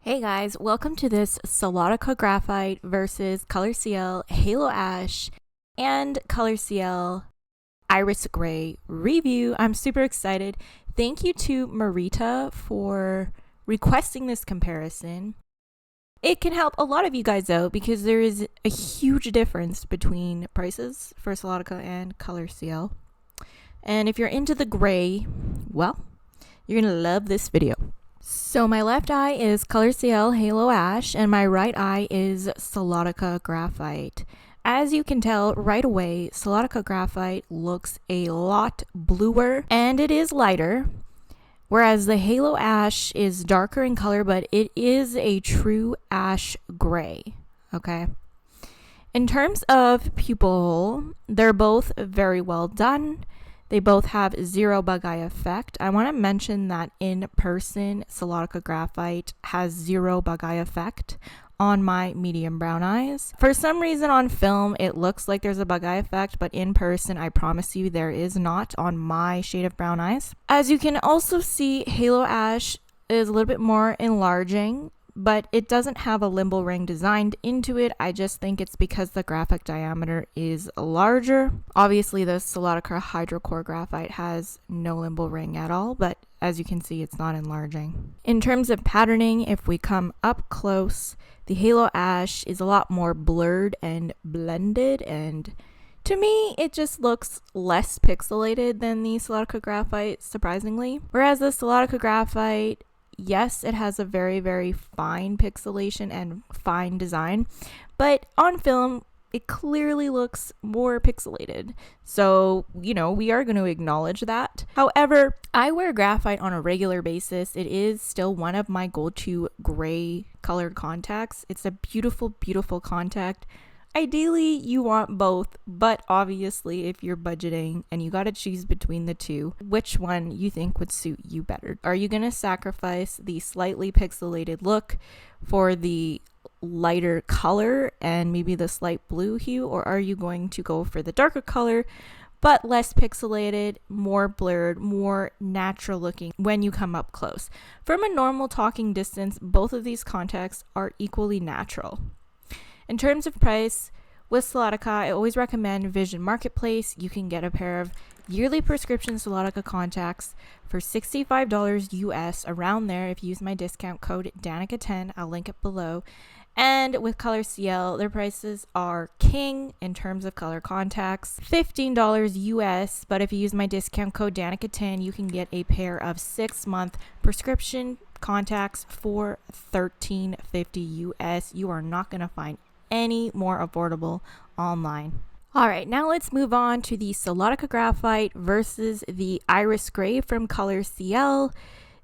Hey guys, welcome to this Solotica Graphite versus ColorCl Halo Ash and ColorCl Iris Gray review. I'm super excited. Thank you to Marita for requesting this comparison. It can help a lot of you guys out because there is a huge difference between prices for Solotica and ColorCl. And if you're into the gray, well, you're going to love this video. So my left eye is ColorCl Halo Ash and my right eye is Solotica Graphite. As you can tell right away, Solotica Graphite looks a lot bluer and it is lighter, whereas the Halo Ash is darker in color, but it is a true ash gray, okay? In terms of pupil hole, they're both very well done. They both have zero bug eye effect. I want to mention that in person, Solotica Graphite has zero bug eye effect on my medium brown eyes. For some reason on film, it looks like there's a bug eye effect, but in person, I promise you there is not on my shade of brown eyes. As you can also see, Halo Ash is a little bit more enlarging, but it doesn't have a limbal ring designed into it. I just think it's because the graphic diameter is larger. Obviously, the Solotica Hydrocore Graphite has no limbal ring at all, but as you can see, it's not enlarging. In terms of patterning, if we come up close, the Halo Ash is a lot more blurred and blended, and to me, it just looks less pixelated than the Solotica Graphite, surprisingly. Whereas the Solotica Graphite, yes, it has a very, very fine pixelation and fine design, but on film, it clearly looks more pixelated. So, we are going to acknowledge that. However, I wear graphite on a regular basis. It is still one of my go-to gray colored contacts. It's a beautiful, beautiful contact. Ideally, you want both, but obviously, if you're budgeting and you got to choose between the two, which one you think would suit you better? Are you going to sacrifice the slightly pixelated look for the lighter color and maybe the slight blue hue, or are you going to go for the darker color but less pixelated, more blurred, more natural looking when you come up close? From a normal talking distance, both of these contacts are equally natural. In terms of price, with Solotica, I always recommend Vision Marketplace. You can get a pair of yearly prescription Solotica contacts for $65 US, around there, if you use my discount code Danica10. I'll link it below. And with ColorCl, their prices are king in terms of color contacts, $15 US, but if you use my discount code Danica10, you can get a pair of 6-month prescription contacts for $13.50 US. You are not going to find any more affordable online. All right, now let's move on to the Solotica Graphite versus the Iris Gray from ColorCl.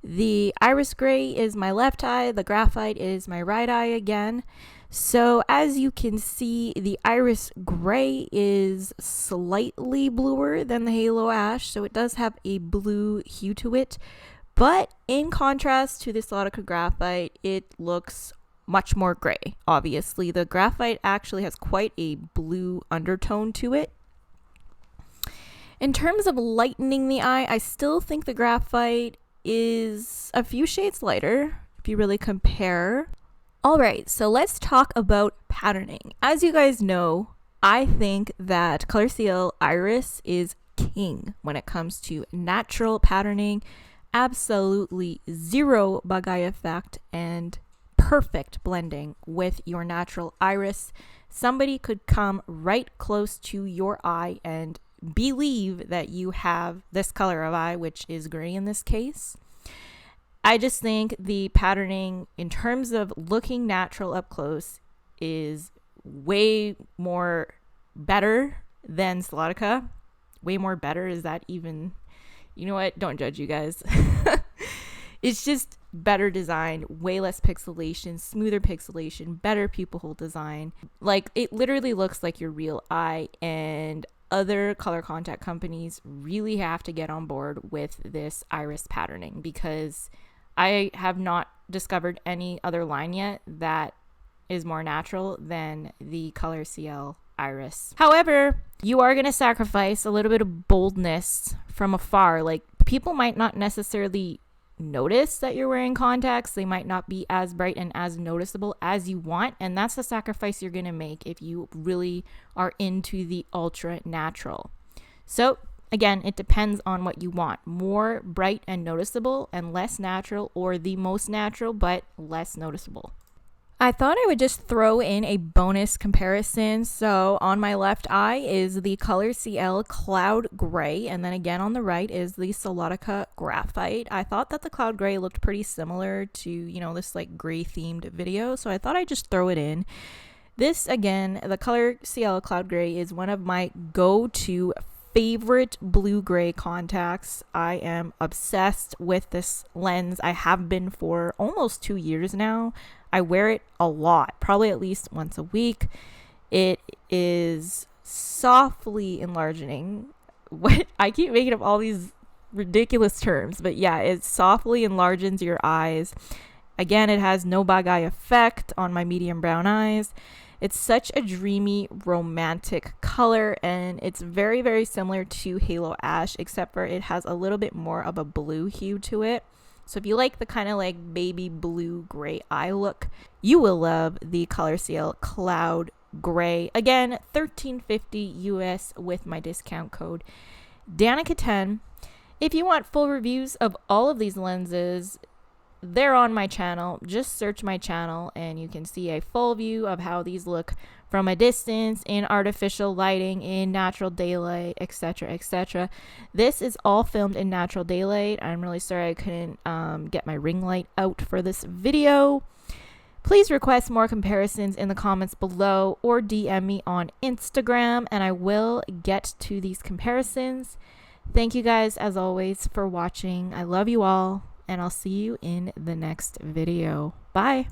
The Iris Gray is my left eye, the graphite is my right eye again. So as you can see, the Iris Gray is slightly bluer than the Halo Ash, so it does have a blue hue to it. But in contrast to the Solotica Graphite, it looks much more gray. Obviously, the graphite actually has quite a blue undertone to it. In terms of lightening the eye, I still think the graphite is a few shades lighter if you really compare. All right, so let's talk about patterning. As you guys know, I think that ColorCl Iris is king when it comes to natural patterning. Absolutely zero bug eye effect and perfect blending with your natural iris. Somebody could come right close to your eye and believe that you have this color of eye, which is gray in this case. I just think the patterning in terms of looking natural up close is way more better than Solotica. Way more better. Is that even, you know what? Don't judge, you guys. It's just better design, way less pixelation, smoother pixelation, better pupil hole design. Like, it literally looks like your real eye, and other color contact companies really have to get on board with this iris patterning, because I have not discovered any other line yet that is more natural than the ColorCl Iris. However, you are going to sacrifice a little bit of boldness from afar. Like, people might not necessarily notice that you're wearing contacts. They might not be as bright and as noticeable as you want, and that's the sacrifice you're gonna make if you really are into the ultra natural. So again, it depends on what you want. More bright and noticeable, and less natural, or the most natural but less noticeable. I thought I would just throw in a bonus comparison. So on my left eye is the ColorCl Cloud Gray, and then again on the right is the Solotica Graphite. I thought that the Cloud Gray looked pretty similar to, you know, this like gray themed video, so I thought I'd just throw it in. This, again, the ColorCl Cloud Gray is one of my go-to favorite blue-gray contacts. I am obsessed with this lens. I have been for almost 2 years now. I wear it a lot, probably at least once a week. It is softly enlarging. What, I keep making up all these ridiculous terms, but yeah, it softly enlarges your eyes. Again, it has no bug eye effect on my medium brown eyes. It's such a dreamy, romantic color, and it's very, very similar to Halo Ash, except for it has a little bit more of a blue hue to it. So if you like the kind of like baby blue gray eye look, you will love the ColorCl Cloud Gray. Again, $13.50 US with my discount code Danica10. If you want full reviews of all of these lenses, they're on my channel. Just search my channel and you can see a full view of how these look from a distance, in artificial lighting, in natural daylight, etc., etc. This is all filmed in natural daylight. I'm really sorry I couldn't get my ring light out for this video. Please request more comparisons in the comments below or DM me on Instagram and I will get to these comparisons. Thank you guys as always for watching. I love you all, and I'll see you in the next video. Bye.